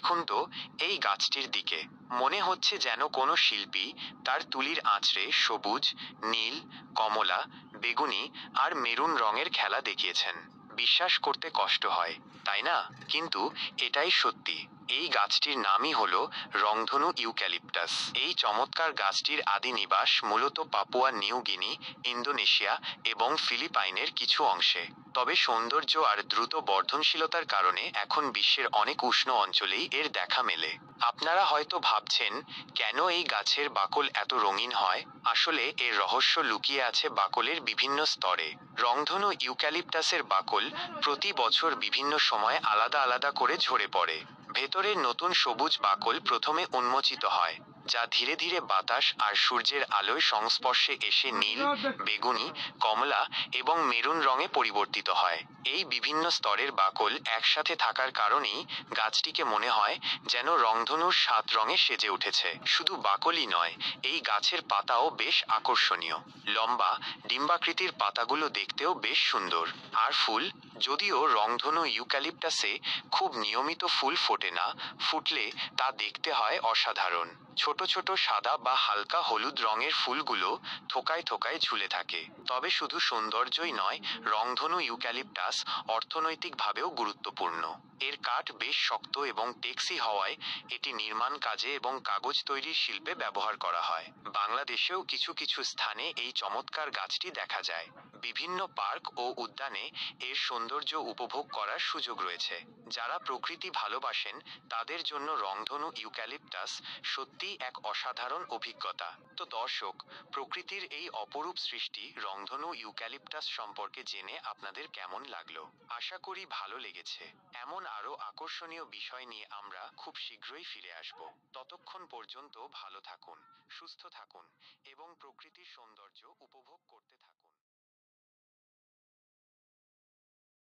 দেখুন তো এই গাছটির দিকে। মনে হচ্ছে যেন কোনো শিল্পী তার তুলির আঁচড়ে সবুজ, নীল, কমলা, বেগুনি আর মেরুন রঙের খেলা দেখিয়েছেন। বিশ্বাস করতে কষ্ট হয়, তাই না? কিন্তু এটাই সত্যি। এই গাছটির নামই হলো রংধনু ইউক্যালিপটাস। এই চমৎকার গাছটির আদি নিবাস মূলত পাপুয়া নিউ গিনি, ইন্দোনেশিয়া এবং ফিলিপাইনের কিছু অংশে। তবে সৌন্দর্য আর দ্রুত বর্ধনশীলতার কারণে এখন বিশ্বের অনেক উষ্ণ অঞ্চলেই এর দেখা মেলে। আপনারা হয়তো ভাবছেন, কেন এই গাছের বাকল এত রঙিন হয়? আসলে এর রহস্য লুকিয়ে আছে বাকলের বিভিন্ন স্তরে। রংধনু ইউক্যালিপটাসের বাকল প্রতি বছর বিভিন্ন সময় আলাদা আলাদা করে ঝরে পড়ে। ভেতরের নতুন সবুজ বাকল প্রথমে উন্মোচিত হয়, যা ধীরে ধীরে বাতাস আর সূর্যের আলোয় সংস্পর্শে এসে নীল, বেগুনি, কমলা এবং মেরুন রঙে পরিবর্তিত হয়। এই বিভিন্ন স্তরের বাকল একসাথে থাকার কারণেই গাছটিকে মনে হয় যেন রংধনুর 7 রঙে সেজে উঠেছে। শুধু বাকলই নয়, এই গাছের পাতাও বেশ আকর্ষণীয়। লম্বা, ডিম্বাকৃতির পাতাগুলো দেখতেও বেশ সুন্দর। আর ফুল, যদিও রংধনু ইউক্যালিপটাসে খুব নিয়মিত ফুল ফোটে না, ফুটলে তা দেখতে হয় অসাধারণ। ছোট ছোট সাদা বা হালকা হলুদ রঙের ফুলগুলো থোকায় থোকায় ঝুলে থাকে। তবে শুধু সৌন্দর্যই নয়, রংধনু ইউক্যালিপটাস অর্থনৈতিকভাবেও গুরুত্বপূর্ণ। এর কাঠ বেশ শক্ত এবং টেকসই হওয়ায় এটি নির্মাণ কাজে এবং কাগজ তৈরির শিল্পে ব্যবহার করা হয়। বাংলাদেশেও কিছু কিছু স্থানে এই চমৎকার গাছটি দেখা যায়। বিভিন্ন পার্ক ও উদ্যানে এর সৌন্দর্য উপভোগ করার সুযোগ রয়েছে। যারা প্রকৃতি ভালোবাসেন তাদের জন্য রংধনু ইউক্যালিপটাস সত্যিই এক অসাধারণ অভিজ্ঞতা। তো দর্শক, প্রকৃতির এই অপরূপ সৃষ্টি রংধনু ইউক্যালিপটাস সম্পর্কে জেনে আপনাদের কেমন লাগলো? আশা করি ভালো লেগেছে। এমন আরো আকর্ষণীয় বিষয় নিয়ে আমরা খুব শীঘ্রই ফিরে আসব। ততক্ষণ পর্যন্ত ভালো থাকুন, সুস্থ থাকুন এবং প্রকৃতির সৌন্দর্য উপভোগ করতে থাকুন।